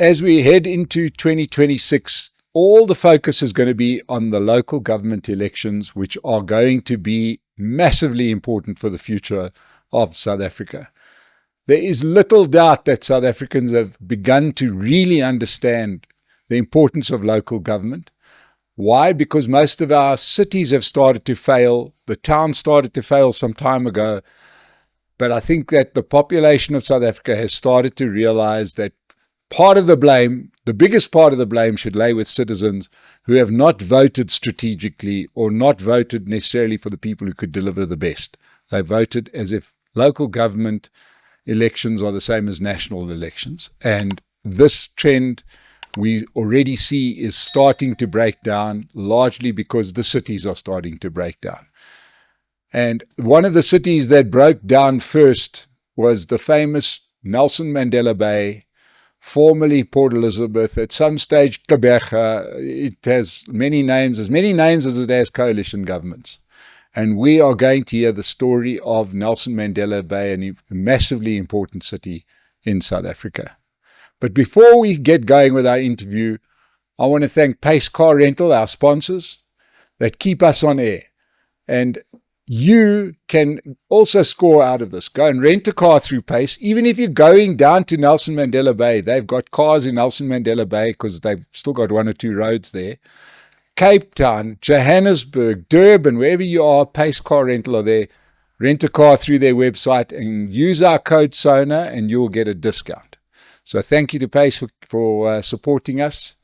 as we head into 2026, all the focus is going to be on the local government elections, which are going to be massively important for the future of South Africa. There is little doubt that South Africans have begun to really understand the importance of local government. Why? Because most of our cities have started to fail. The town started to fail some time ago. But I think that the population of South Africa has started to realize that part of the blame, the biggest part of the blame, should lay with citizens who have not voted strategically or not voted necessarily for the people who could deliver the best. They voted as if local government elections are the same as national elections. And this trend we already see is starting to break down, largely because the cities are starting to break down. And one of the cities that broke down first was the famous Nelson Mandela Bay, formerly Port Elizabeth, at some stage Gqeberha. It has many names as it has coalition governments. And we are going to hear the story of Nelson Mandela Bay, a massively important city in South Africa. But before we get going with our interview, I want to thank Pace Car Rental, our sponsors, that keep us on air. And you can also score out of this. Go and rent a car through Pace. Even if you're going down to Nelson Mandela Bay, they've got cars in Nelson Mandela Bay because they've still got one or two roads there. Cape Town, Johannesburg, Durban, wherever you are, Pace Car Rental are there. Rent a car through their website and use our code SONA and you'll get a discount. So thank you to Pace for supporting us.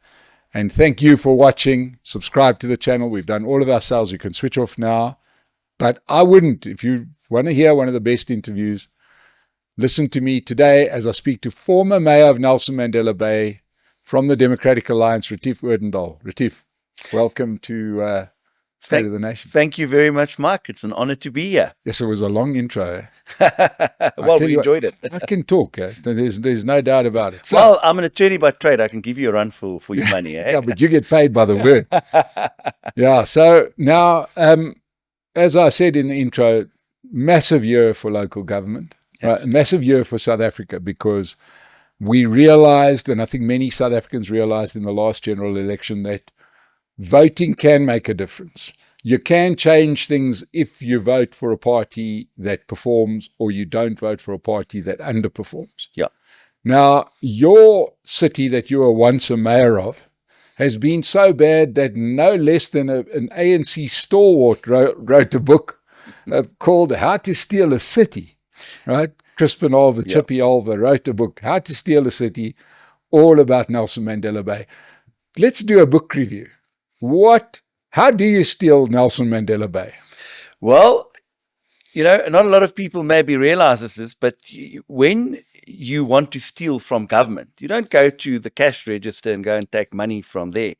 And thank you for watching. Subscribe to the channel. We've done all of our sales. You can switch off now. But I wouldn't. If you want to hear one of the best interviews, listen to me today as I speak to former Mayor of Nelson Mandela Bay from the Democratic Alliance, Retief Odendaal. Retief, welcome to State of the Nation. Thank you very much, Mark. It's an honor to be here. Yes, it was a long intro. Well, we enjoyed it. I can talk. There's no doubt about it. So, well, I'm an attorney by trade. I can give you a run for your money. Yeah, but you get paid by the word. Yeah, so now, as I said in the intro, massive year for local government, right? A massive year for South Africa, because we realized, and I think many South Africans realized in the last general election, that voting can make a difference. You can change things if you vote for a party that performs or you don't vote for a party that underperforms. Yeah. Now, your city that you were once a mayor of has been so bad that no less than an ANC stalwart wrote a book called How to Steal a City, right? Crispin Alva, yeah. Chippy Alva wrote a book, How to Steal a City, all about Nelson Mandela Bay. Let's do a book review. How do you steal Nelson Mandela Bay? Well, not a lot of people maybe realize this, but when you want to steal from government, you don't go to the cash register and go and take money from there.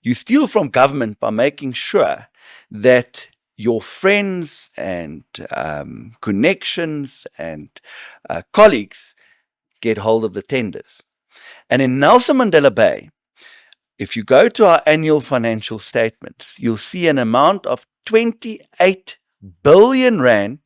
You steal from government by making sure that your friends and connections and colleagues get hold of the tenders. And in Nelson Mandela Bay, if you go to our annual financial statements, you'll see an amount of 28 billion rand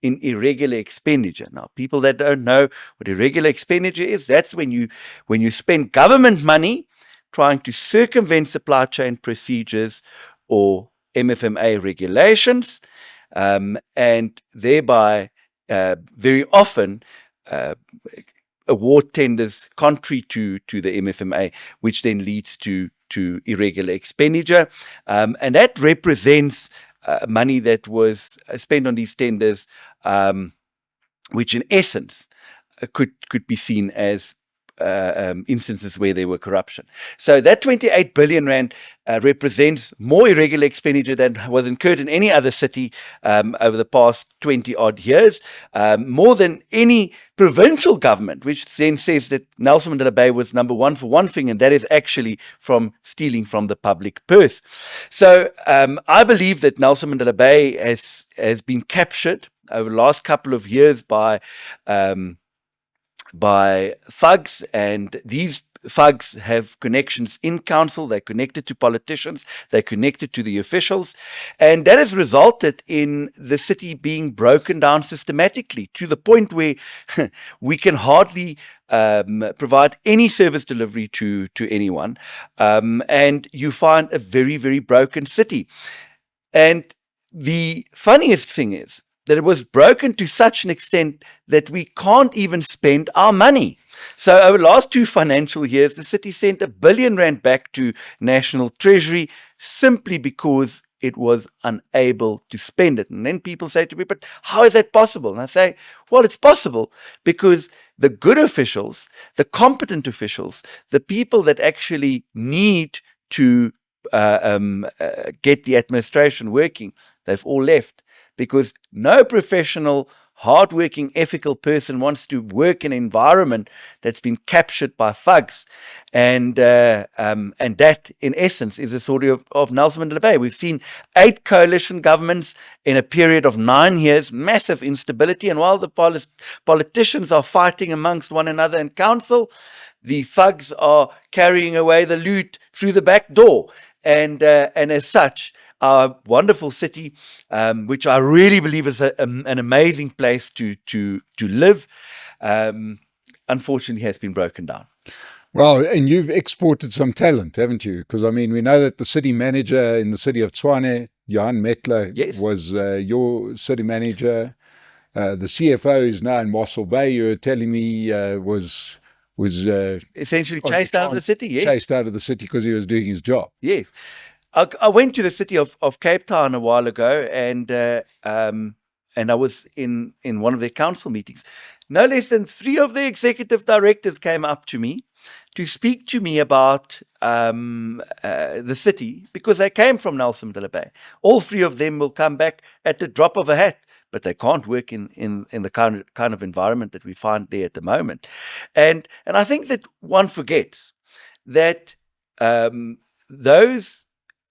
in irregular expenditure. Now, people that don't know what irregular expenditure is, that's when you spend government money trying to circumvent supply chain procedures or MFMA regulations, and thereby very often award tenders contrary to the MFMA, which then leads to irregular expenditure. And that represents money that was spent on these tenders, which in essence could be seen as instances where there were corruption. So that 28 billion rand represents more irregular expenditure than was incurred in any other city over the past 20 odd years, more than any provincial government, which then says that Nelson Mandela Bay was number one for one thing, and that is actually from stealing from the public purse. So I believe that Nelson Mandela Bay has been captured over the last couple of years by thugs, and these thugs have connections in council, they're connected to politicians, they're connected to the officials, and that has resulted in the city being broken down systematically to the point where we can hardly provide any service delivery to anyone, and you find a very, very broken city. And the funniest thing is that it was broken to such an extent that we can't even spend our money. So over the last 2 financial years, the city sent R1 billion back to National Treasury simply because it was unable to spend it. And then people say to me, but how is that possible? And I say, well, it's possible because the good officials, the competent officials, the people that actually need to get the administration working, they've all left, because no professional, hardworking, ethical person wants to work in an environment that's been captured by thugs. And that, in essence, is a story of Nelson Mandela Bay. We've seen 8 coalition governments in a period of 9 years, massive instability. And while the politicians are fighting amongst one another in council, the thugs are carrying away the loot through the back door. And as such, our wonderful city, which I really believe is an amazing place to live, unfortunately has been broken down. Well, and you've exported some talent, haven't you? Because, I mean, we know that the city manager in the city of Tshwane, Johan Metler, yes, was your city manager. The CFO is now in Mossel Bay, you were telling me, was essentially chased out of the city. Yes, chased out of the city because he was doing his job. Yes. I went to the city of Cape Town a while ago, and I was in one of their council meetings. No less than 3 of the executive directors came up to me to speak to me about the city, because they came from Nelson Mandela Bay. All 3 of them will come back at the drop of a hat, but they can't work in the kind of environment that we find there at the moment. And I think that one forgets that those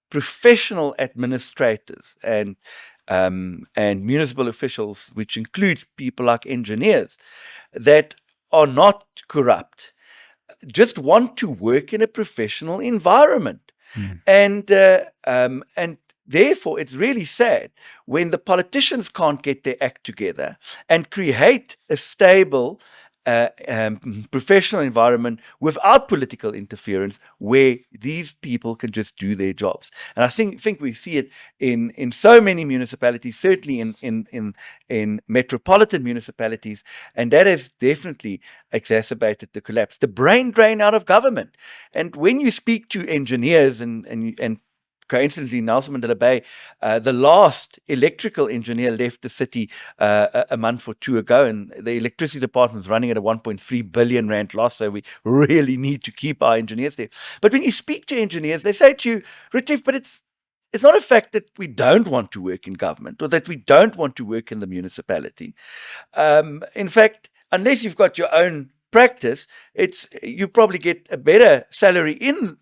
professional administrators and municipal officials, which includes people like engineers, that are not corrupt, just want to work in a professional environment. And therefore, it's really sad when the politicians can't get their act together and create a stable professional environment without political interference, where these people can just do their jobs. And I think we see it in so many municipalities, certainly in metropolitan municipalities, and that has definitely exacerbated the collapse. The brain drain out of government. And when you speak to engineers and coincidentally, Nelson Mandela Bay, the last electrical engineer left the city a month or 2 ago, and the electricity department is running at a 1.3 billion rand loss, so we really need to keep our engineers there. But when you speak to engineers, they say to you, Retief, but it's not a fact that we don't want to work in government or that we don't want to work in the municipality. In fact, unless you've got your own practice, you probably get a better salary in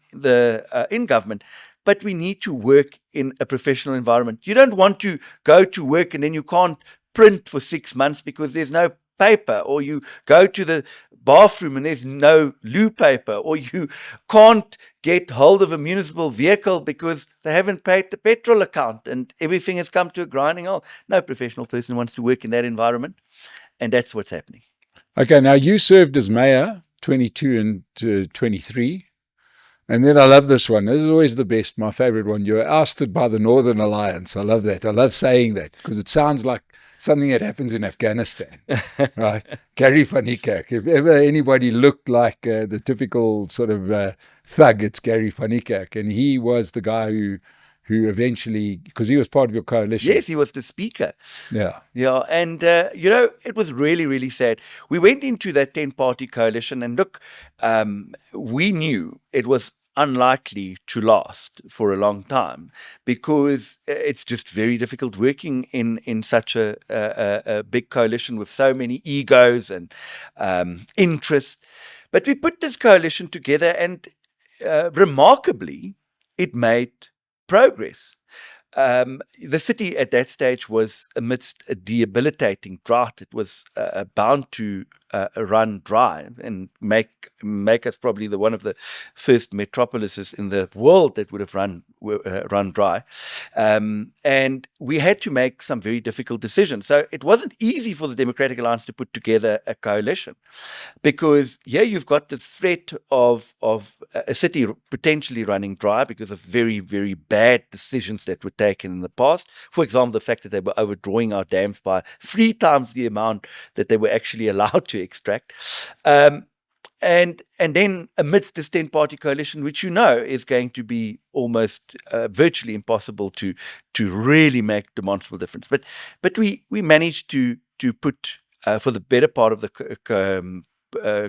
government. But we need to work in a professional environment. You don't want to go to work and then you can't print for 6 months because there's no paper, or you go to the bathroom and there's no loo paper, or you can't get hold of a municipal vehicle because they haven't paid the petrol account and everything has come to a grinding halt. No professional person wants to work in that environment, and that's what's happening. Okay, now you served as mayor 22 and 23. And then I love this one. This is always the best, my favorite one. You're ousted by the Northern Alliance. I love that. I love saying that because it sounds like something that happens in Afghanistan. Right? Gary van Niekerk. If ever anybody looked like the typical sort of thug, it's Gary van Niekerk. And he was the guy who eventually, because he was part of your coalition. Yes, he was the speaker. Yeah. Yeah. And, it was really, really sad. We went into that 10-party coalition, and look, we knew it was unlikely to last for a long time because it's just very difficult working in such a big coalition with so many egos and interests. But we put this coalition together, and remarkably, it made progress. the city at that stage was amidst a debilitating drought. It was bound to run dry and make us probably one of the first metropolises in the world that would have run dry. And we had to make some very difficult decisions. So it wasn't easy for the Democratic Alliance to put together a coalition, because here you've got the threat of a city potentially running dry because of very, very bad decisions that were taken in the past. For example, the fact that they were overdrawing our dams by 3 times the amount that they were actually allowed to extract. And then amidst this 10-party coalition, which is going to be almost virtually impossible to really make demonstrable difference. But we managed to put, for the better part of the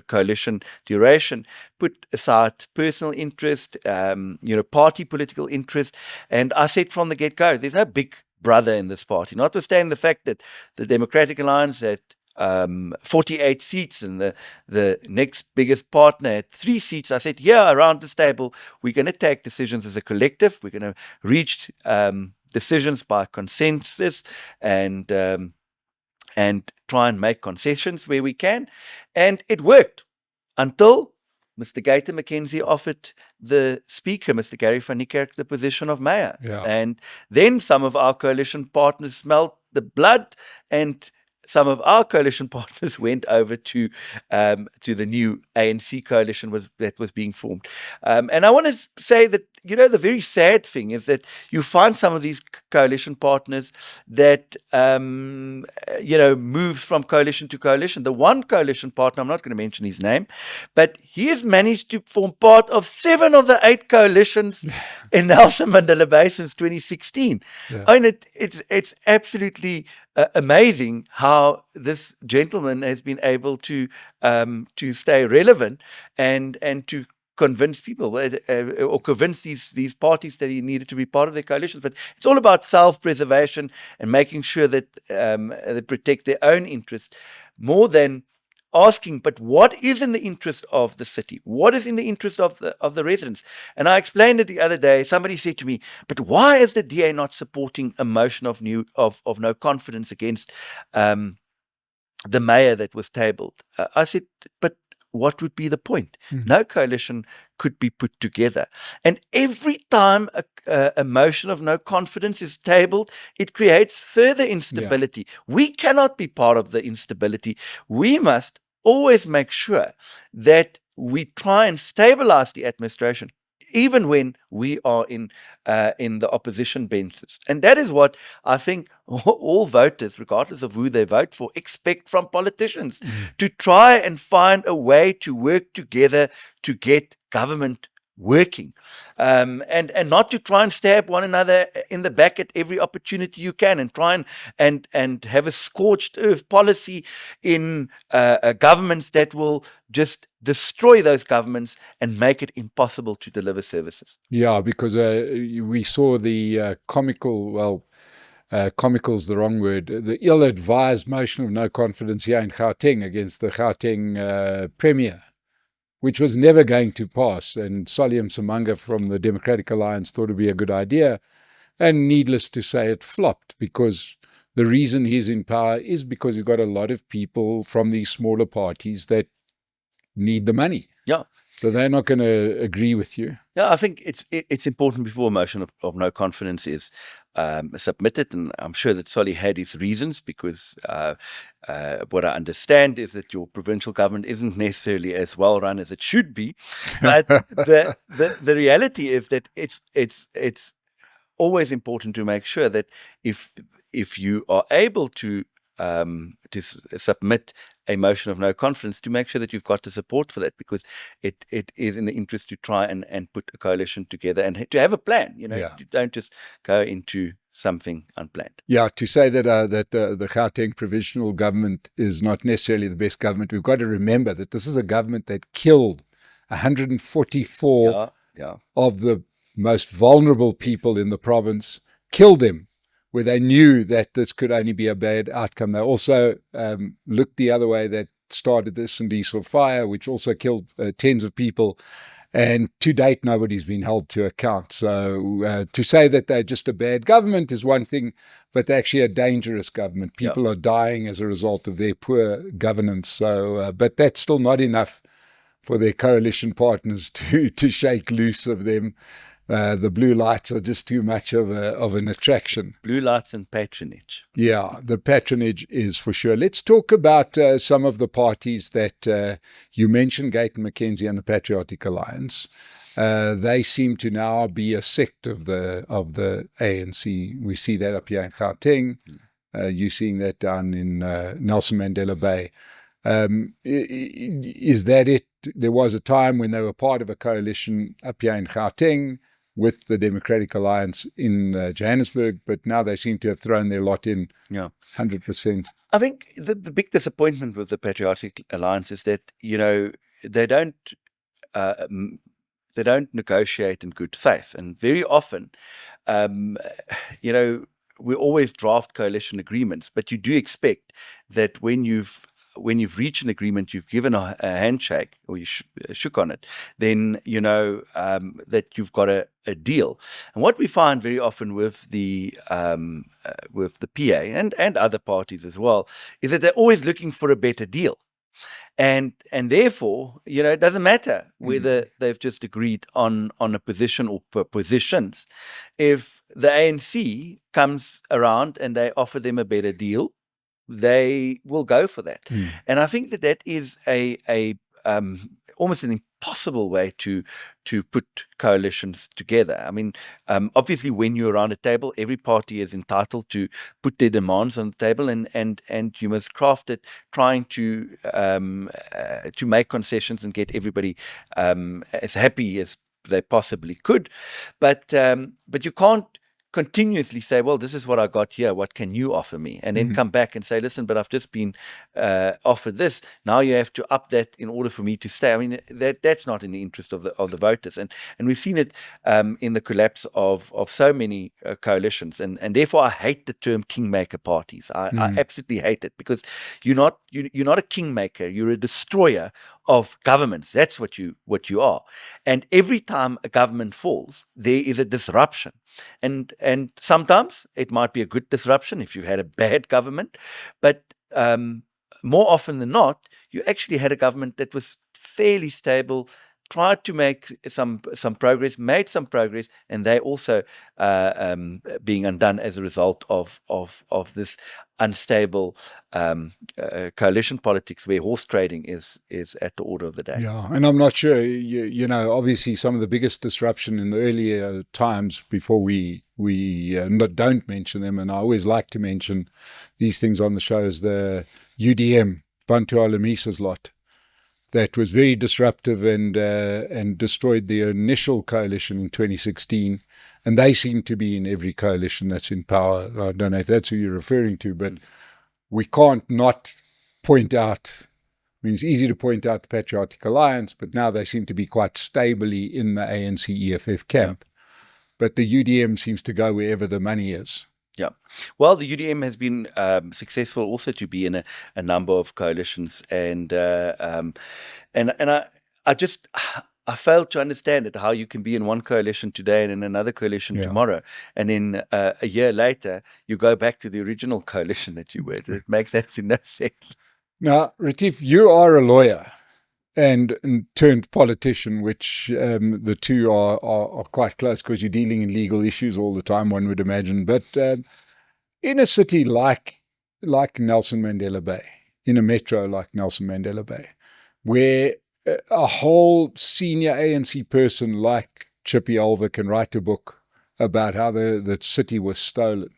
coalition duration, put aside personal interest, party political interest. And I said from the get-go, there's no big brother in this party, notwithstanding the fact that the Democratic Alliance had 48 seats and the next biggest partner had 3 seats. I said, around this table, we're going to take decisions as a collective. We're going to reach decisions by consensus and try and make concessions where we can. And it worked until Mr. Gator McKenzie offered the speaker, Mr. Gary van Niekerk, the position of mayor. Yeah. And then some of our coalition partners smelled the blood, and some of our coalition partners went over to the new ANC coalition that was being formed. And I want to say that, the very sad thing is that you find some of these coalition partners that, move from coalition to coalition. The one coalition partner, I'm not going to mention his name, but he has managed to form part of 7 of the 8 coalitions in Nelson Mandela Bay since 2016. Yeah. I mean, it's absolutely amazing how this gentleman has been able to stay relevant and to convince people or convince these parties that he needed to be part of their coalitions. But it's all about self-preservation and making sure that they protect their own interests more than asking, but what is in the interest of the city? What is in the interest of the residents? And I explained it the other day. Somebody said to me, but why is the DA not supporting a motion of no confidence against the mayor that was tabled? I said, but what would be the point? No coalition could be put together. And every time a motion of no confidence is tabled, it creates further instability. We cannot be part of the instability. We must always make sure that we try and stabilize the administration, even when we are in the opposition benches. And that is what I think all voters, regardless of who they vote for, expect from politicians, to try and find a way to work together to get government working, and not to try and stab one another in the back at every opportunity you can, and try and have a scorched earth policy in governments that will just destroy those governments and make it impossible to deliver services. Yeah, because we saw the comical's the wrong word, the ill-advised motion of no confidence here in Gauteng against the Gauteng Premier, which was never going to pass. And Solium Samanga from the Democratic Alliance thought it would be a good idea. And needless to say, it flopped, because the reason he's in power is because he's got a lot of people from these smaller parties that need the money. Yeah. So they're not going to agree with you. Yeah, I think it's important before a motion of no confidence is submitted, and I'm sure that Solly had his reasons, because what I understand is that your provincial government isn't necessarily as well run as it should be. But the reality is that it's always important to make sure that if you are able to submit a motion of no confidence, to make sure that you've got the support for that, because it is in the interest to try and put a coalition together and to have a plan. You don't just go into something unplanned. Yeah, to say that the Gauteng provisional government is not necessarily the best government, we've got to remember that this is a government that killed 144 of the most vulnerable people in the province, killed them where they knew that this could only be a bad outcome. They also looked the other way, that started this Sindiso fire, which also killed tens of people. And to date, nobody's been held to account. So to say that they're just a bad government is one thing, but they're actually a dangerous government. People are dying as a result of their poor governance. So, but that's still not enough for their coalition partners to shake loose of them. The blue lights are just too much of an attraction. Blue lights and patronage. Yeah, the patronage is for sure. Let's talk about some of the parties that you mentioned, Gayton McKenzie and the Patriotic Alliance. They seem to now be a sect of the ANC. We see that up here in Gauteng. You're seeing that down in Nelson Mandela Bay. Is that it? There was a time when they were part of a coalition up here in Gauteng with the Democratic Alliance in Johannesburg, but now they seem to have thrown their lot in 100%. I think the big disappointment with the Patriotic Alliance is that, they don't negotiate in good faith. And very often, we always draft coalition agreements, but you do expect that when you've reached an agreement, you've given a handshake or you shook on it, then that you've got a deal. And what we find very often with the PA and other parties as well is that they're always looking for a better deal. And therefore, it doesn't matter whether they've just agreed on a position or positions. If the ANC comes around and they offer them a better deal, they will go for that. And I think that is a almost an impossible way to put coalitions together. I mean, obviously, when you're around a table, every party is entitled to put their demands on the table, and you must craft it trying to make concessions and get everybody as happy as they possibly could. But you can't continuously say, well, this is what I got here. What can you offer me? And then come back and say, listen, but I've just been offered this. Now you have to up that in order for me to stay. I mean, that's not in the interest of the voters. And we've seen it in the collapse of so many coalitions. And therefore, I hate the term kingmaker parties. I absolutely hate it, because you're not a kingmaker. You're a destroyer of governments. That's what you are. And every time a government falls, there is a disruption. And sometimes it might be a good disruption if you had a bad government, but more often than not, you actually had a government that was fairly stable, tried to make some progress, made some progress, and they also being undone as a result of this unstable coalition politics, where horse trading is at the order of the day. Yeah, and I'm not sure, obviously some of the biggest disruption in the earlier times, before we don't mention them, and I always like to mention these things on the show, is the UDM, Bantu Alamisa's lot. That was very disruptive and destroyed the initial coalition in 2016. And they seem to be in every coalition that's in power. I don't know if that's who you're referring to, but we can't not point out. I mean, it's easy to point out the Patriotic Alliance, but now they seem to be quite stably in the ANC-EFF camp. But the UDM seems to go wherever the money is. Yeah. Well, the UDM has been successful also to be in a number of coalitions, and I failed to understand it, how you can be in one coalition today and in another coalition tomorrow, and then a year later you go back to the original coalition that you were. It makes that no sense. Now, Retief, you are a lawyer and turned politician, which the two are quite close, because you're dealing in legal issues all the time, one would imagine. But in a city like Nelson Mandela Bay, in a metro like Nelson Mandela Bay, where a whole senior ANC person like Chippy Olver can write a book about how the city was stolen,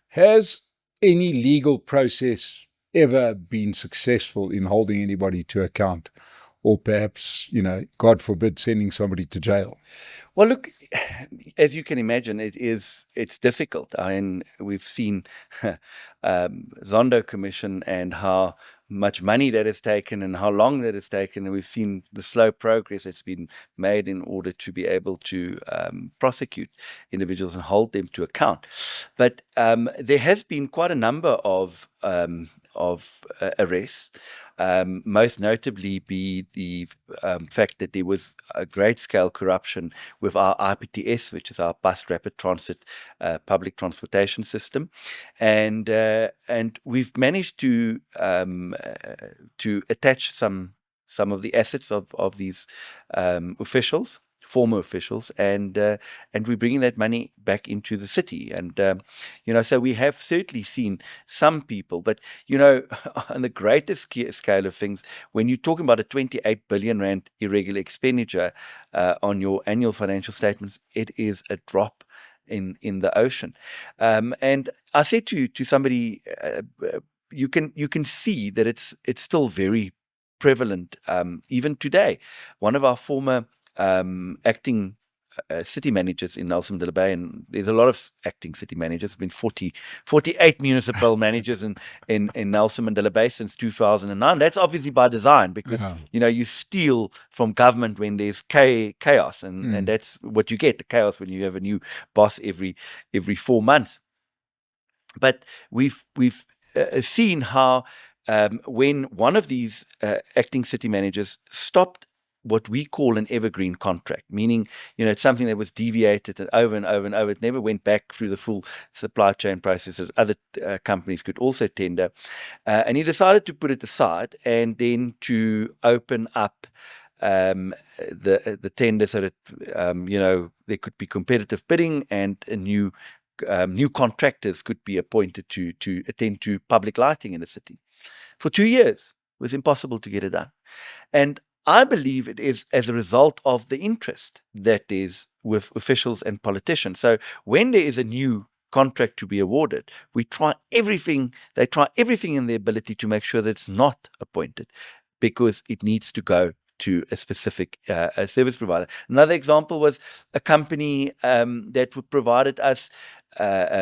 has any legal process ever been successful in holding anybody to account? Or perhaps, God forbid, sending somebody to jail? Well, look, as you can imagine, it's difficult. I mean, we've seen Zondo Commission and how much money that has taken and how long that has taken, and we've seen the slow progress that's been made in order to be able to prosecute individuals and hold them to account. But there has been quite a number of arrests. most notably be the fact that there was a great-scale corruption with our IPTS, which is our bus rapid transit public transportation system, and we've managed to attach some of the assets of these officials, former officials, and we're bringing that money back into the city. And so we have certainly seen some people, but on the greatest scale of things, when you're talking about a 28 billion rand irregular expenditure on your annual financial statements, it is a drop in the ocean. And I said to somebody, you can see that it's still very prevalent even today. One of our former acting city managers in Nelson Mandela Bay, and there's a lot of acting city managers. There's been 48 municipal managers in Nelson Mandela Bay since 2009. That's obviously by design, because you steal from government when there's chaos, and that's what you get, the chaos, when you have a new boss every 4 months. But we've seen how when one of these acting city managers stopped what we call an evergreen contract, meaning, it's something that was deviated and over and over and over. It never went back through the full supply chain process that other companies could also tender. And he decided to put it aside and then to open up the tender so that, there could be competitive bidding, and a new contractors could be appointed to attend to public lighting in the city. For 2 years, it was impossible to get it done. And I believe it is as a result of the interest that is with officials and politicians. So when there is a new contract to be awarded, they try everything in their ability to make sure that it's not appointed, because it needs to go to a specific service provider. Another example was a company that provided us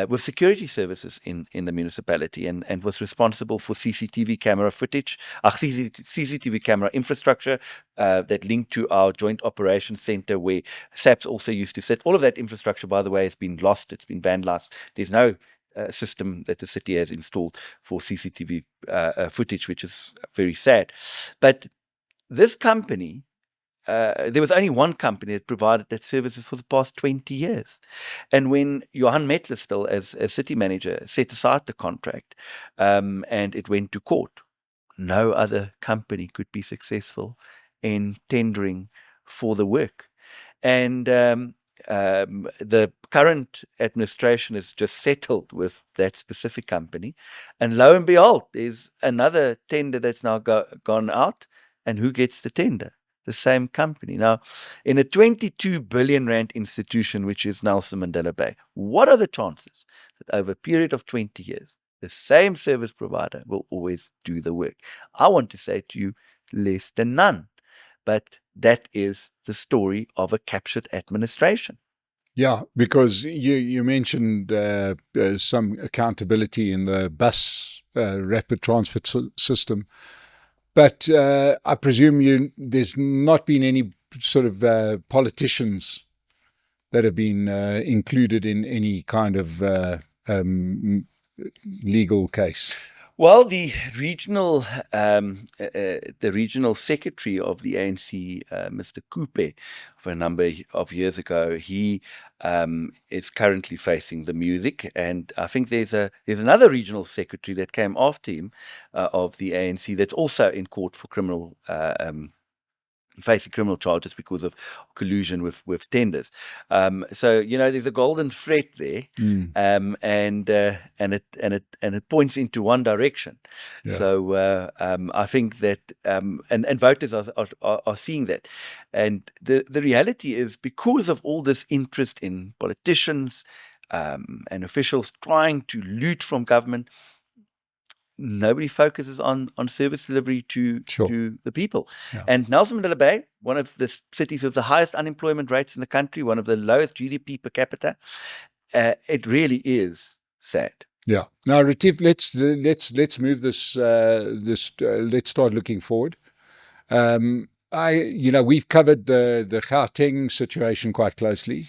with security services in the municipality, and was responsible for CCTV camera footage, CCTV camera infrastructure that linked to our joint operations center where SAPS also used to sit. All of that infrastructure, by the way, has been lost. It's been vandalized. There's no system that the city has installed for CCTV footage, which is very sad. But this company, there was only one company that provided that services for the past 20 years. And when Johan Metler, still as city manager, set aside the contract and it went to court, no other company could be successful in tendering for the work. And the current administration has just settled with that specific company. And lo and behold, there's another tender that's now gone out. And who gets the tender? The same company. Now, in a 22 billion rand institution, which is Nelson Mandela Bay, what are the chances that over a period of 20 years, the same service provider will always do the work? I want to say to you, less than none. But that is the story of a captured administration. Yeah, because you mentioned some accountability in the bus rapid transport system. But I presume there's not been any sort of politicians that have been included in any kind of legal case. Well, the regional secretary of the ANC, Mr. Coupe, for a number of years ago, he is currently facing the music, and I think there's another regional secretary that came after him of the ANC that's also in court for facing criminal charges because of collusion with tenders. So there's a golden thread there, and it points into one direction. Yeah. So I think that and voters are seeing that, and the reality is, because of all this interest in politicians and officials trying to loot from government, nobody focuses on service delivery to the people. Yeah. And Nelson Mandela Bay, one of the cities with the highest unemployment rates in the country, one of the lowest GDP per capita, it really is sad. Yeah. Now, Retief, let's move this. Let's start looking forward. We've covered the Gauteng situation quite closely,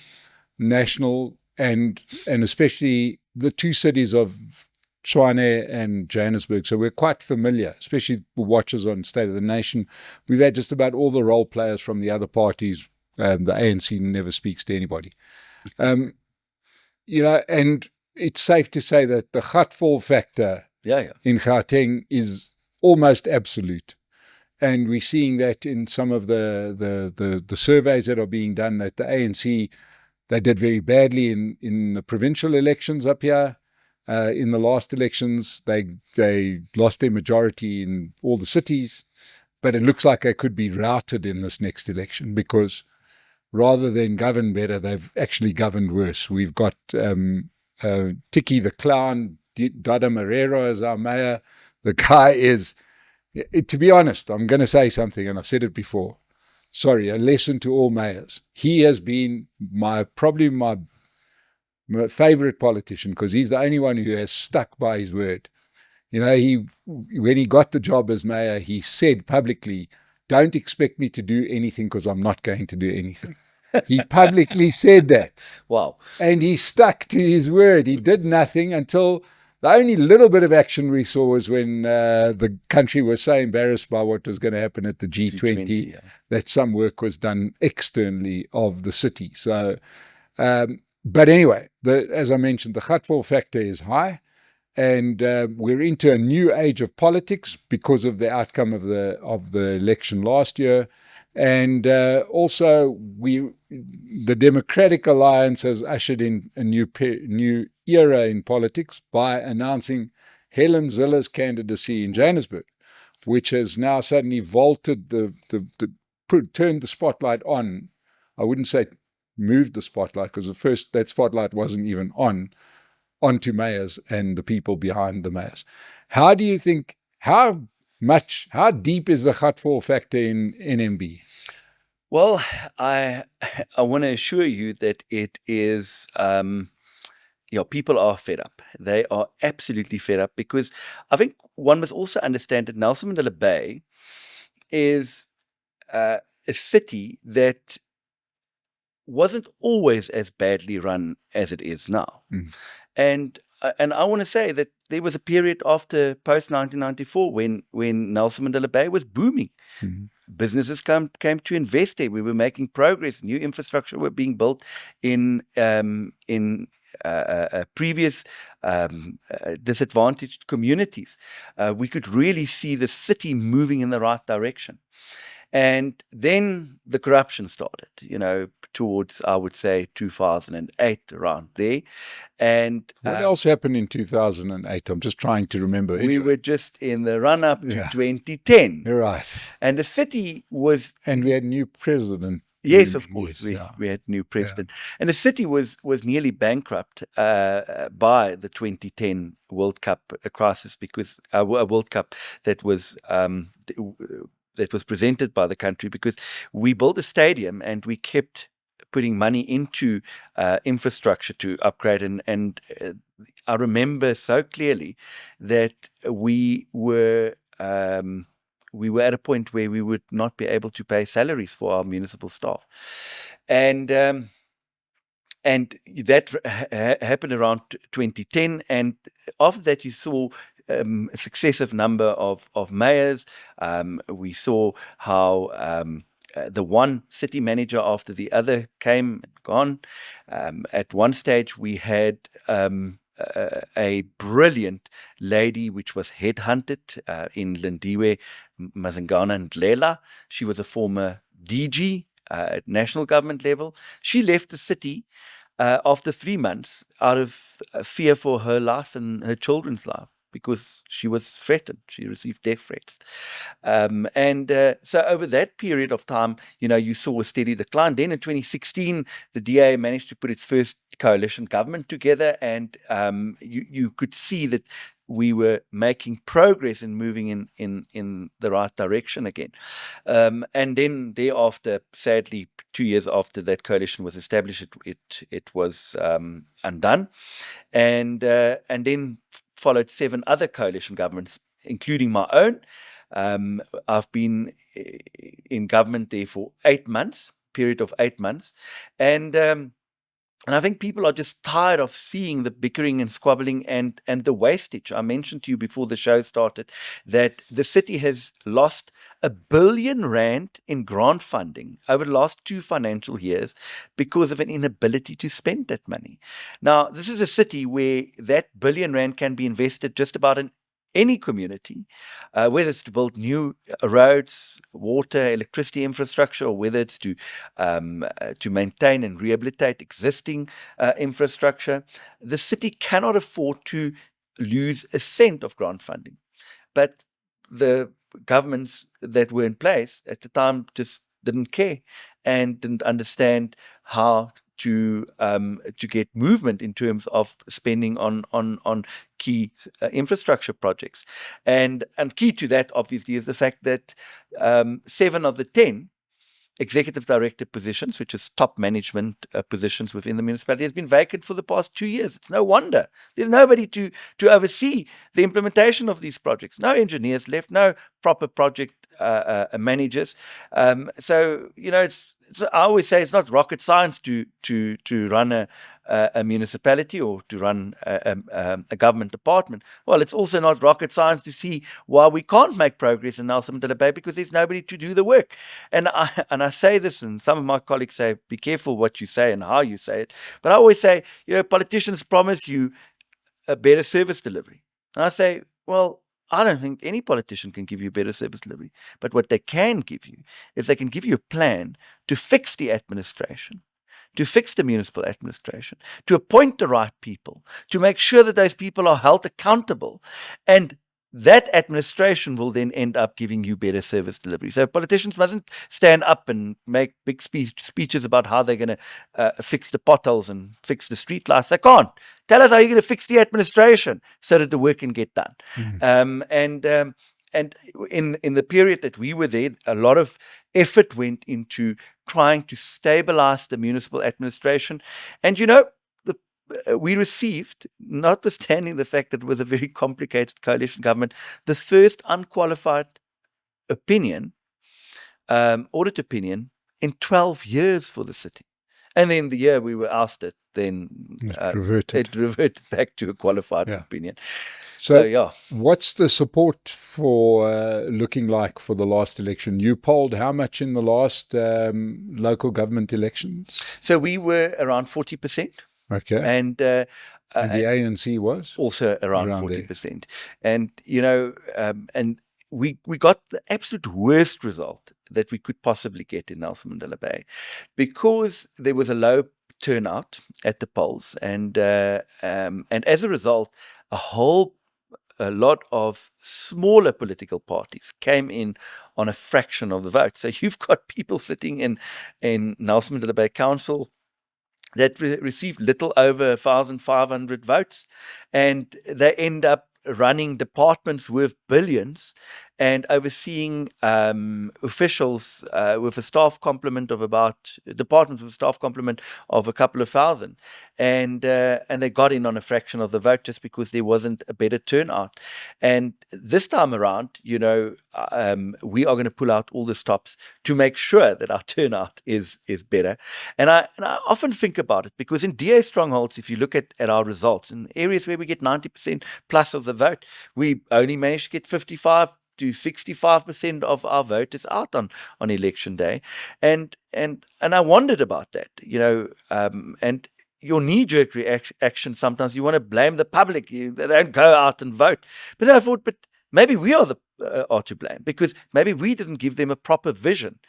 national and especially the two cities of Tshwane and Johannesburg. So we're quite familiar, especially for watchers on State of the Nation. We've had just about all the role players from the other parties. The ANC never speaks to anybody. And it's safe to say that the Gatfall factor in Gauteng is almost absolute. And we're seeing that in some of the surveys that are being done, that the ANC, they did very badly in the provincial elections up here. In the last elections, they lost their majority in all the cities, but it looks like they could be routed in this next election, because rather than govern better, they've actually governed worse. We've got Tiki the Clown, Dada Marrero as our mayor. The guy is, to be honest, I'm going to say something, and I've said it before. Sorry, a lesson to all mayors. He has been probably my favorite politician, because he's the only one who has stuck by his word. When he got the job as mayor, he said publicly, "Don't expect me to do anything, because I'm not going to do anything." He publicly said that. Wow. And he stuck to his word. He did nothing until the only little bit of action we saw was when the country was so embarrassed by what was going to happen at the G20 that some work was done externally of the city. So, but anyway, as I mentioned, the Gatfall factor is high, and we're into a new age of politics because of the outcome of the election last year. And also, the Democratic Alliance has ushered in a new era in politics by announcing Helen Zille's candidacy in Johannesburg, which has now suddenly vaulted turned the spotlight on. I wouldn't say moved the spotlight, because at first that spotlight wasn't even onto mayors and the people behind the mayors. How do you think, how deep is the Gatfall factor in NMB? Well, I want to assure you that it is, people are fed up. They are absolutely fed up, because I think one must also understand that Nelson Mandela Bay is a city that wasn't always as badly run as it is now. And I want to say that there was a period after post-1994 when Nelson Mandela Bay was booming. Businesses came to invest there. We were making progress. New infrastructure were being built in previous disadvantaged communities. We could really see the city moving in the right direction. And then the corruption started, towards, I would say, 2008, around there. And what else happened in 2008? I'm just trying to remember. We were just in the run-up to 2010. You're right. And the city was... And we had new president. Yes, of course. We had new president. And the city was nearly bankrupt by the 2010 World Cup crisis, because a World Cup that was presented by the country, because we built a stadium and we kept putting money into infrastructure to upgrade. And I remember so clearly that we were at a point where we would not be able to pay salaries for our municipal staff. And that happened around 2010. And after that, you saw a successive number of mayors. We saw how the one city manager after the other came and gone. At one stage, we had a brilliant lady which was headhunted in Lindiwe, Mazingana Ndlela. She was a former DG at national government level. She left the city after 3 months out of fear for her life and her children's life, because she was threatened. She received death threats. So over that period of time, you saw a steady decline. Then in 2016, the DA managed to put its first coalition government together, and you could see that we were making progress and moving in the right direction again. And then thereafter, sadly, 2 years after that coalition was established, it was undone. And then followed 7 other coalition governments, including my own. I've been in government there for 8 months, period of 8 months. And And I think people are just tired of seeing the bickering and squabbling and the wastage. I mentioned to you before the show started that the city has lost R1 billion in grant funding over the last 2 financial years because of an inability to spend that money. Now, this is a city where that R1 billion can be invested just about in any community, whether it's to build new roads, water, electricity infrastructure, or whether it's to maintain and rehabilitate existing infrastructure. The city cannot afford to lose a cent of grant funding. But the governments that were in place at the time just didn't care and didn't understand how to get movement in terms of spending on key infrastructure projects, and key to that obviously is the fact that 7 of the 10 executive director positions, which is top management positions within the municipality, has been vacant for the past 2 years. It's no wonder. There's nobody to oversee the implementation of these projects. No engineers left, no proper project managers. So, I always say it's not rocket science to run a municipality or to run a government department. Well, it's also not rocket science to see why we can't make progress in Nelson Mandela Bay, because there's nobody to do the work. And I say this, and some of my colleagues say, be careful what you say and how you say it. But I always say, politicians promise you a better service delivery. And I say, well, I don't think any politician can give you better service delivery. But what they can give you is they can give you a plan to fix the administration, to fix the municipal administration, to appoint the right people, to make sure that those people are held accountable. And that administration will then end up giving you better service delivery. So politicians mustn't stand up and make big speeches about how they're going to fix the potholes and fix the streetlights. They can't. Tell us how you're going to fix the administration so that the work can get done. And in the period that we were there, a lot of effort went into trying to stabilize the municipal administration. And we received, notwithstanding the fact that it was a very complicated coalition government, the first unqualified opinion, audit opinion, in 12 years for the city. And then the year we were asked it, then it reverted back to a qualified opinion. So yeah. What's the support for looking like for the last election? You polled how much in the last local government elections? So we were around 40%. Okay. And the ANC was? Also around 40%. And, and we got the absolute worst result that we could possibly get in Nelson Mandela Bay, because there was a low turnout at the polls. And as a result, a lot of smaller political parties came in on a fraction of the vote. So you've got people sitting in Nelson Mandela Bay Council that received little over 1,500 votes, and they end up running departments worth billions and overseeing officials with a staff complement of departments with a staff complement of a couple of thousand. And they got in on a fraction of the vote just because there wasn't a better turnout. And this time around, we are going to pull out all the stops to make sure that our turnout is better. And I often think about it, because in DA strongholds, if you look at our results, in areas where we get 90% plus of the vote, we only managed to get 55 to 65% of our voters out on election day. And I wondered about that, and your knee-jerk reaction, sometimes you want to blame the public. They don't go out and vote. But I thought, maybe we are to blame, because maybe we didn't give them a proper vision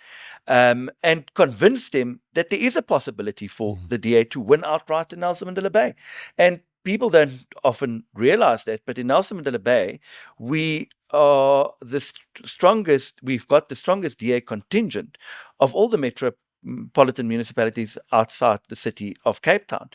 and convince them that there is a possibility for the DA to win outright in Nelson Mandela Bay. And people don't often realize that, but in Nelson Mandela Bay, we are the strongest. We've got the strongest DA contingent of all the metropolitan municipalities outside the city of Cape Town.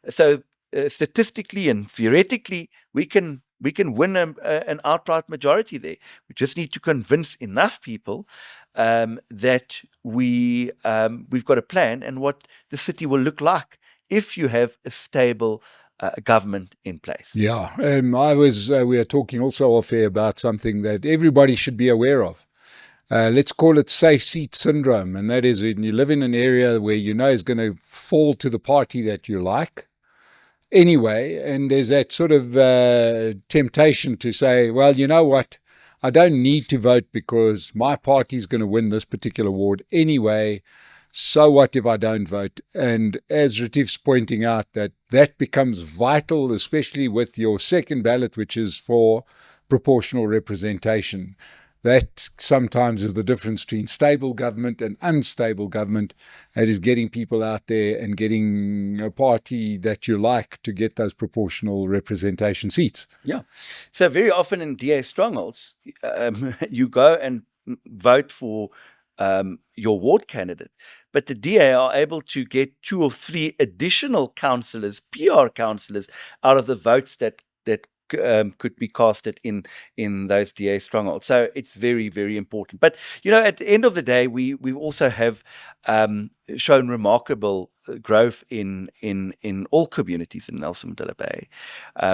So statistically and theoretically, we can win an outright majority there. We just need to convince enough people that we've got a plan and what the city will look like if you have a stable government in place. Yeah, we were talking also off air about something that everybody should be aware of. let's call it safe seat syndrome. And that is when you live in an area where you know is going to fall to the party that you like anyway. And there's that sort of temptation to say, well, you know what? I don't need to vote because my party is going to win this particular ward anyway. So what if I don't vote? And as Retief's pointing out, that becomes vital, especially with your second ballot, which is for proportional representation. That sometimes is the difference between stable government and unstable government. It is getting people out there and getting a party that you like to get those proportional representation seats. Yeah. So very often in DA strongholds, you go and vote for your ward candidate, but the DA are able to get 2 or 3 additional councillors, PR councillors, out of the votes that could be casted in those DA strongholds. So it's very, very important. But at the end of the day, we also have shown remarkable growth in all communities in Nelson Mandela Bay.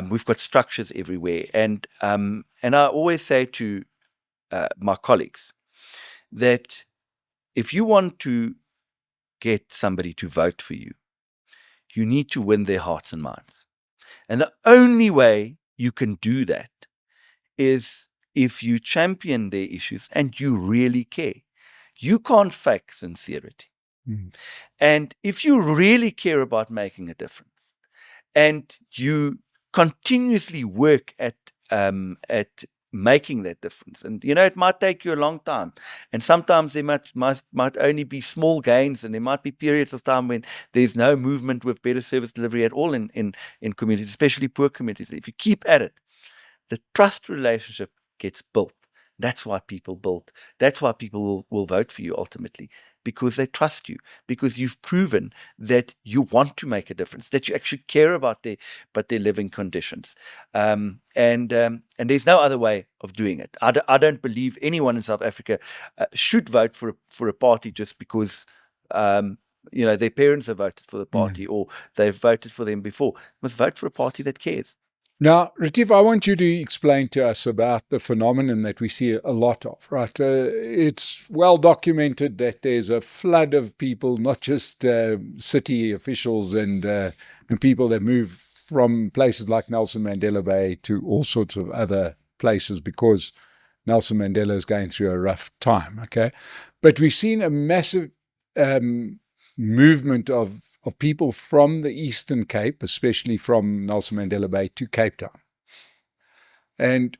We've got structures everywhere, and I always say to my colleagues that if you want to get somebody to vote for you, you need to win their hearts and minds. And the only way you can do that is if you champion their issues and you really care. You can't fake sincerity. Mm. And if you really care about making a difference and you continuously work at making that difference, and it might take you a long time, and sometimes there might only be small gains, and there might be periods of time when there's no movement with better service delivery at all in communities, especially poor communities. If you keep at it, the trust relationship gets built. That's why people build. That's why people will vote for you ultimately, because they trust you, because you've proven that you want to make a difference, that you actually care about their living conditions. And there's no other way of doing it. I don't believe anyone in South Africa should vote for a party just because their parents have voted for the party or they've voted for them before. You must vote for a party that cares. Now, Retief, I want you to explain to us about the phenomenon that we see a lot of, right? It's well documented that there's a flood of people, not just city officials and people that move from places like Nelson Mandela Bay to all sorts of other places because Nelson Mandela is going through a rough time, okay? But we've seen a massive movement of people from the Eastern Cape, especially from Nelson Mandela Bay to Cape Town. And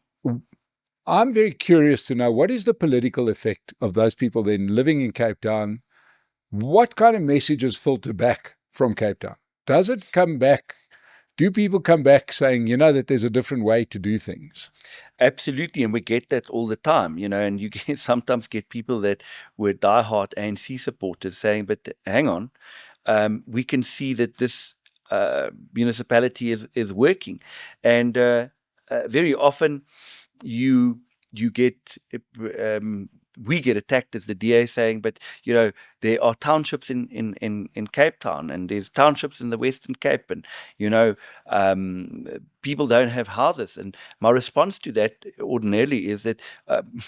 I'm very curious to know, what is the political effect of those people then living in Cape Town? What kind of messages filter back from Cape Town? Does it come back? Do people come back saying, that there's a different way to do things? Absolutely, and we get that all the time, and you sometimes get people that were diehard ANC supporters saying, but hang on, we can see that this municipality is working, and very often we get attacked as the DA saying, but there are townships in Cape Town, and there's townships in the Western Cape, and people don't have houses. And my response to that ordinarily is that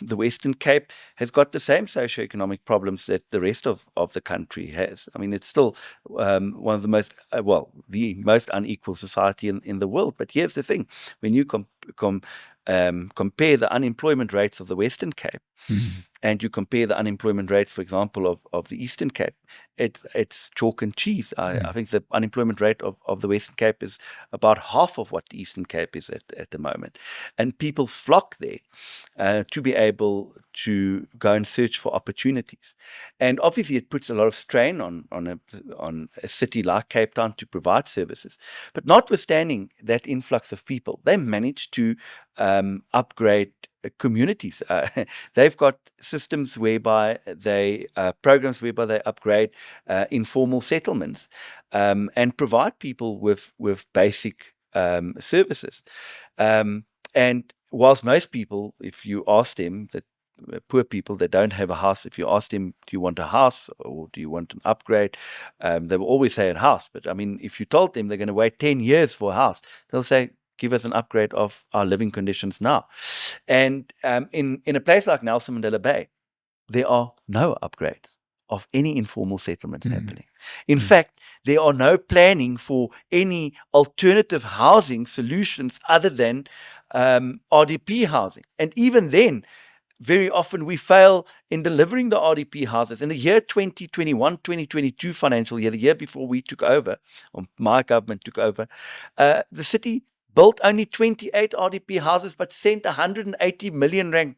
the Western Cape has got the same socioeconomic problems that the rest of the country has. I mean, it's still one of the most the most unequal society in the world. But here's the thing: when you compare the unemployment rates of the Western Cape and you compare the unemployment rate, for example, of the Eastern Cape, it's chalk and cheese. I think the unemployment rate of the Western Cape is about half of what the Eastern Cape is at the moment. And people flock there to be able to go and search for opportunities. And obviously it puts a lot of strain on a city like Cape Town to provide services. But notwithstanding that influx of people, they managed to upgrade communities. They've got systems whereby programs whereby they upgrade informal settlements and provide people with basic services. And whilst most people, if you ask them, that poor people that don't have a house, if you ask them, do you want a house or do you want an upgrade? They will always say a house. But I mean, if you told them they're going to wait 10 years for a house, they'll say, give us an upgrade of our living conditions now. And in a place like Nelson Mandela Bay, there are no upgrades of any informal settlements happening. In fact, there are no planning for any alternative housing solutions other than RDP housing. And even then, very often we fail in delivering the RDP houses. In the year 2021, 2022 financial year, the year before we took over, or my government took over, the city built only 28 RDP houses, but sent 180 million rand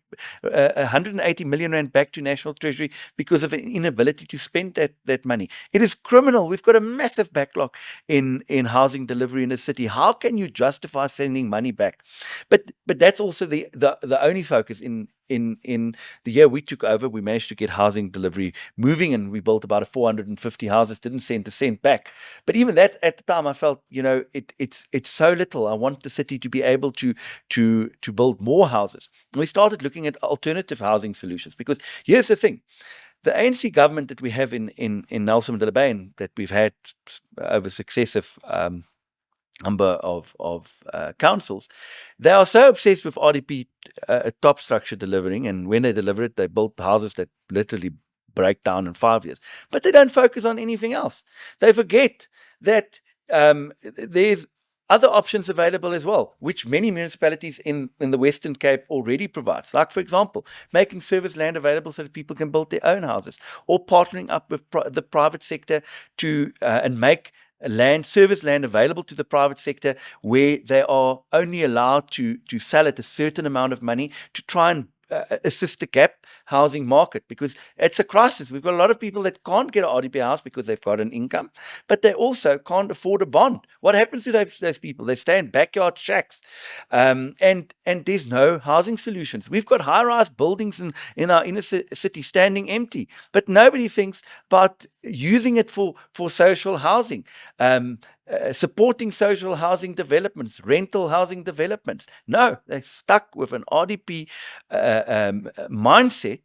back to National Treasury because of an inability to spend that money. It is criminal. We've got a massive backlog in housing delivery in the city. How can you justify sending money back? But that's also the only focus in the year we took over. We managed to get housing delivery moving, and we built about 450 houses, didn't send a cent back. But even that, at the time, I felt, it's so little. I want the city to be able to build more houses. And we started looking at alternative housing solutions, because here's the thing. The ANC government that we have in Nelson Mandela Bay, and that we've had over successive number of councils, they are so obsessed with RDP top structure delivering, and when they deliver it, they build houses that literally break down in 5 years. But they don't focus on anything else. They forget that there's other options available as well, which many municipalities in the Western Cape already provides. Like, for example, making service land available so that people can build their own houses, or partnering up with the private sector to and make service land available to the private sector, where they are only allowed to sell at a certain amount of money to try and assist the gap housing market, because it's a crisis. We've got a lot of people that can't get an RDP house because they've got an income, but they also can't afford a bond. What happens to those people? They stay in backyard shacks, and there's no housing solutions. We've got high-rise buildings in our inner city standing empty, but nobody thinks about using it for social housing. Supporting social housing developments, rental housing developments. No, they're stuck with an RDP mindset,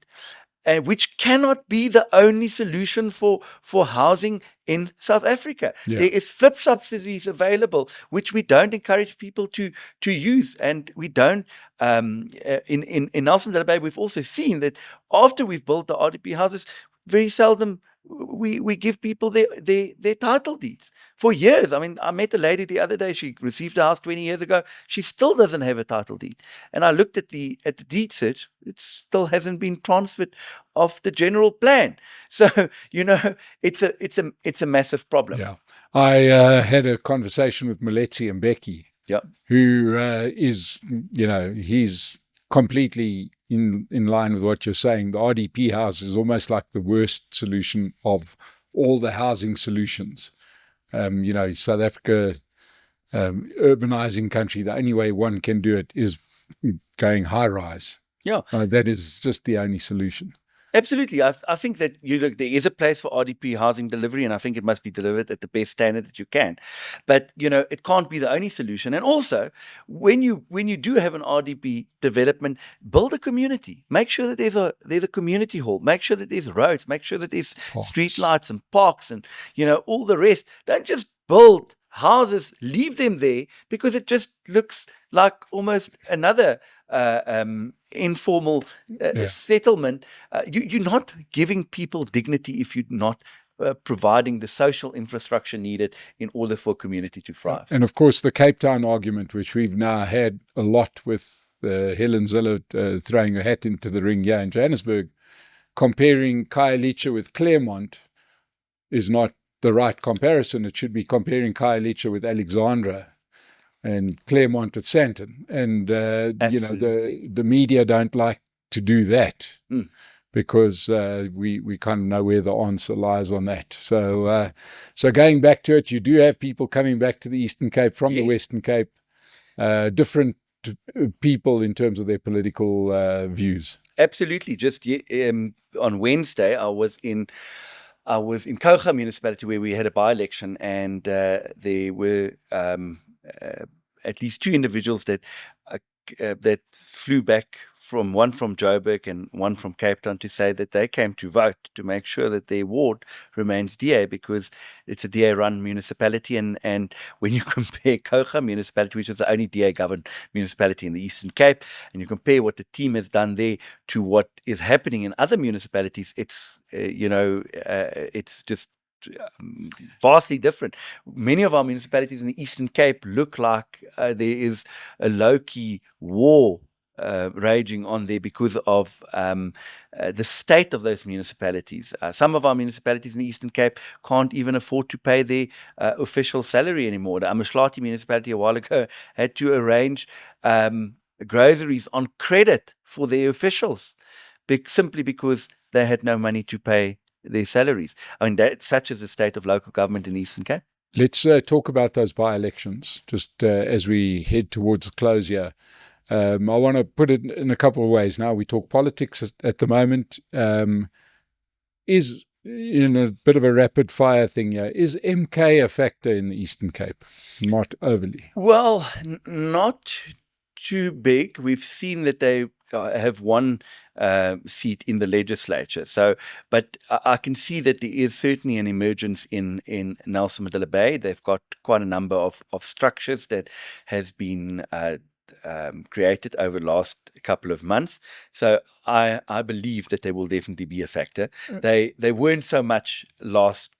which cannot be the only solution for housing in South Africa. Yeah. There is flip subsidies available, which we don't encourage people to use, and we don't. In Nelson Mandela Bay, we've also seen that after we've built the RDP houses, very seldom we give people their title deeds. For years, I mean, I met a lady the other day. She received a house 20 years ago. She still doesn't have a title deed. And I looked at the deed search. It still hasn't been transferred off the general plan. So, it's a massive problem. Yeah. I had a conversation with Moletsi and Becky, Yeah. who is, he's completely in line with what you're saying. The RDP house is almost like the worst solution of all the housing solutions. South Africa, urbanizing country, the only way one can do it is going high rise. Yeah. That is just the only solution. Absolutely. I think that there is a place for RDP housing delivery, and I think it must be delivered at the best standard that you can. But it can't be the only solution. And also, when you do have an RDP development, build a community. Make sure that there's a community hall. Make sure that there's roads. Make sure that there's street lights and parks and all the rest. Don't just build houses, leave them there, because it just looks like almost another informal settlement. You're not giving people dignity if you're not providing the social infrastructure needed in order for a community to thrive. And of course, the Cape Town argument, which we've now had a lot with Helen Zille throwing her hat into the ring here in Johannesburg, comparing Khayelitsha with Claremont is not the right comparison. It should be comparing Khayelitsha with Alexandra and Claremont with Sandton. And, the media don't like to do that because we kind of know where the answer lies on that. So going back to it, you do have people coming back to the Eastern Cape from the Western Cape, different people in terms of their political views. Absolutely. Just on Wednesday, I was in Koga municipality, where we had a by-election, and there were at least two individuals that that flew back from one from Joburg and one from Cape Town to say that they came to vote to make sure that their ward remains DA, because it's a DA-run municipality. And when you compare Kocha municipality, which is the only DA-governed municipality in the Eastern Cape, and you compare what the team has done there to what is happening in other municipalities, it's it's just vastly different. Many of our municipalities in the Eastern Cape look like there is a low-key war raging on there because of the state of those municipalities. Some of our municipalities in the Eastern Cape can't even afford to pay their official salary anymore. The Amaslati municipality a while ago had to arrange groceries on credit for their officials, simply because they had no money to pay their salaries. I mean, such is the state of local government in the Eastern Cape. Let's talk about those by-elections, just as we head towards the close here. I want to put it in a couple of ways. Now we talk politics at the moment. Is in a bit of a rapid fire thing here. Is MK a factor in the Eastern Cape? Not overly. Well, not too big. We've seen that they have one seat in the legislature. So, but I can see that there is certainly an emergence in Nelson Mandela Bay. They've got quite a number of structures that has been created over the last couple of months. So I believe that they will definitely be a factor. They weren't so much last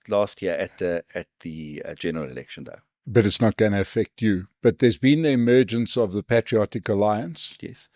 year at the general election, though. But it's not going to affect you. But there's been the emergence of the Patriotic Alliance, yes,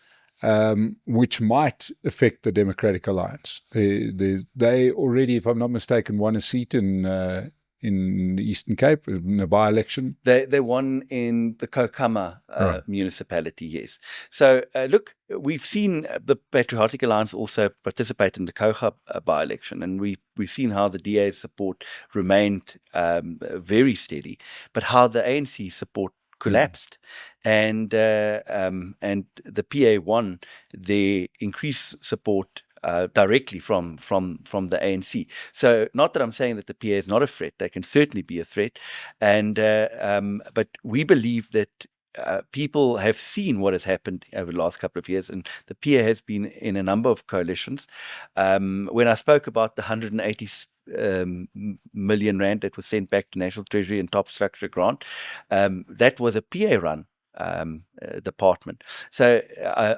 which might affect the Democratic Alliance. They already, if I'm not mistaken, won a seat in the Eastern Cape in a by-election. They won in the Kokama municipality, yes. So look, we've seen the Patriotic Alliance also participate in the Kocha by-election, and we've seen how the DA's support remained very steady, but how the ANC support collapsed, and the PA won their increased support directly from the ANC. So not that I'm saying that the PA is not a threat; they can certainly be a threat, and but we believe that people have seen what has happened over the last couple of years, and the PA has been in a number of coalitions. When I spoke about the 180 million rand that was sent back to National Treasury and top structure grant, that was a PA run department. So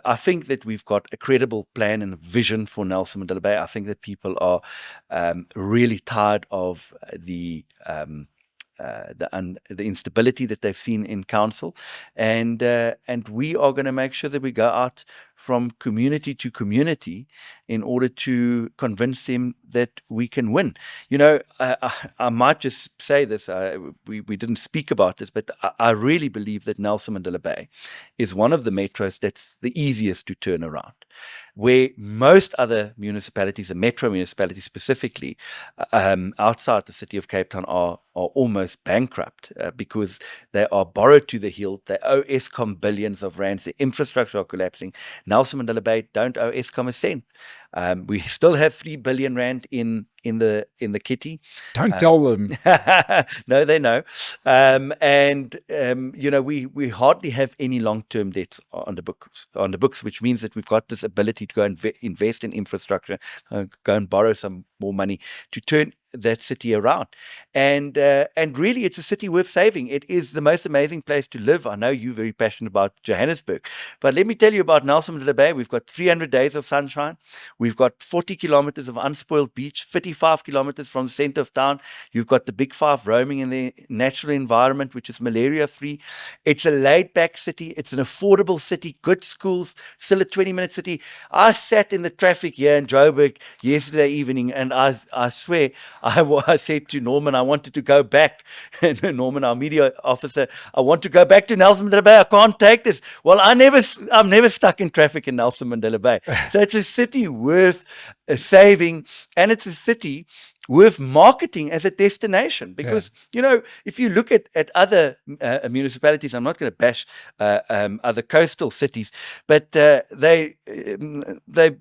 I think that we've got a credible plan and vision for Nelson Mandela Bay. I think that people are really tired of the instability that they've seen in council, and we are going to make sure that we go out from community to community in order to convince them that we can win. You know, I might just say this, we didn't speak about this, but I really believe that Nelson Mandela Bay is one of the metros that's the easiest to turn around, where most other municipalities, and metro municipalities specifically, outside the city of Cape Town are almost bankrupt because they are borrowed to the hilt. They owe Eskom billions of rands. The infrastructure are collapsing. Nelson Mandela Bay don't owe Eskom a cent. We still have 3 billion rand in the kitty. Don't tell them. No, they know. You know, we hardly have any long-term debts on the books, which means that we've got this ability to go and invest in infrastructure, go and borrow some more money to turn that city around. And really, it's a city worth saving. It is the most amazing place to live. I know you're very passionate about Johannesburg, but let me tell you about Nelson Mandela Bay. We've got 300 days of sunshine. We've got 40 kilometers of unspoiled beach, 55 kilometers from the center of town. You've got the Big Five roaming in the natural environment, which is malaria-free. It's a laid-back city. It's an affordable city, good schools, still a 20-minute city. I sat in the traffic here in Joburg yesterday evening, and I swear, I said to Norman, I wanted to go back. Norman, our media officer, I want to go back to Nelson Mandela Bay. I can't take this. Well, I'm never stuck in traffic in Nelson Mandela Bay. So it's a city worth saving, and it's a city worth marketing as a destination, because you know, if you look at other municipalities, I'm not going to bash other coastal cities, but they're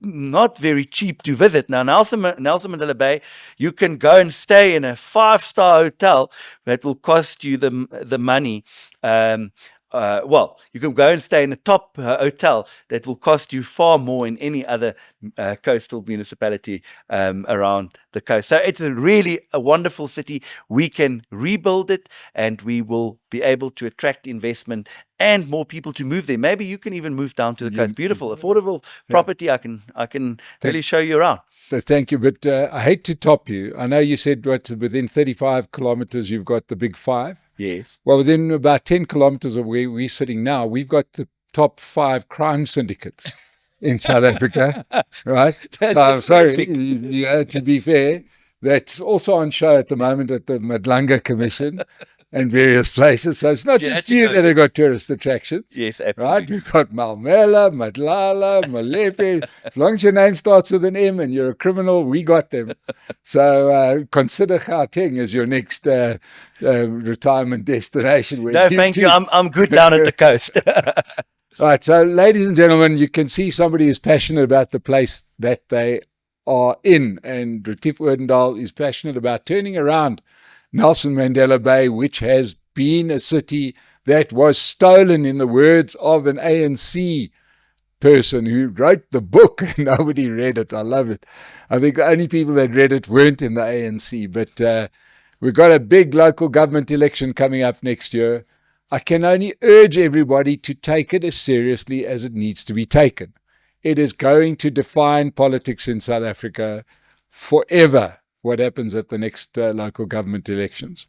not very cheap to visit. Now, Nelson Mandela Bay, you can go and stay in a 5-star hotel that will cost you the money well, you can go and stay in a top hotel that will cost you far more in any other coastal municipality around the coast. So it's really a wonderful city. We can rebuild it, and we will be able to attract investment and more people to move there. Maybe you can even move down to the coast. Beautiful, affordable property. I can really show you around. So thank you, but I hate to top you. I know you said within 35 kilometers you've got the big five. Yes. Well, within about 10 kilometers of where we're sitting now, we've got the top 5 crime syndicates in South Africa, right? So I'm sorry, to be fair, that's also on show at the moment at the Madlanga Commission and various places. So it's not just you that have got tourist attractions. Yes, absolutely. Right? You've got Malmela, Madlala, Malepe. As long as your name starts with an M and you're a criminal, we got them. So consider Gauteng as your next retirement destination. No, thank you. I'm good down at the coast. Right. So, ladies and gentlemen, you can see somebody is passionate about the place that they are in. And Retief Odendaal is passionate about turning around Nelson Mandela Bay, which has been a city that was stolen, in the words of an ANC person who wrote the book and nobody read it. I love it. I think the only people that read it weren't in the ANC. But we've got a big local government election coming up next year. I can only urge everybody to take it as seriously as it needs to be taken. It is going to define politics in South Africa forever, what happens at the next local government elections.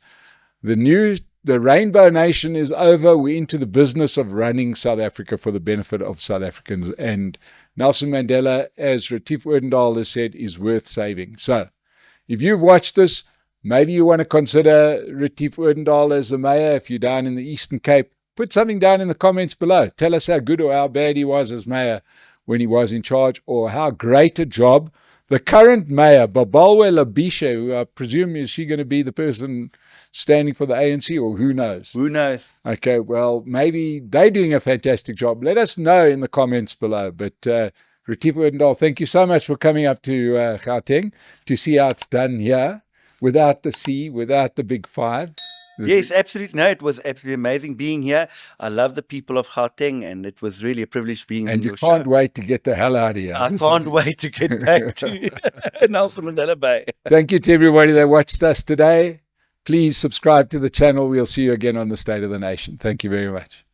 The Rainbow Nation is over. We're into the business of running South Africa for the benefit of South Africans. And Nelson Mandela, as Retief Odendaal has said, is worth saving. So if you've watched this, maybe you want to consider Retief Odendaal as the mayor. If you're down in the Eastern Cape, put something down in the comments below. Tell us how good or how bad he was as mayor when he was in charge, or how great a job the current mayor, Babalwe Labisha, who I presume is she going to be the person standing for the ANC, or who knows? Who knows? Okay, well, maybe they're doing a fantastic job. Let us know in the comments below. But Retief Odendaal, thank you so much for coming up to Gauteng to see how it's done here, without the C, without the big five. Yes, absolutely. No, it was absolutely amazing being here. I love the people of Gauteng, and it was really a privilege being on your show. And you can't wait to get the hell out of here. I can't wait to get back to Nelson Mandela Bay. Thank you to everybody that watched us today. Please subscribe to the channel. We'll see you again on the State of the Nation. Thank you very much.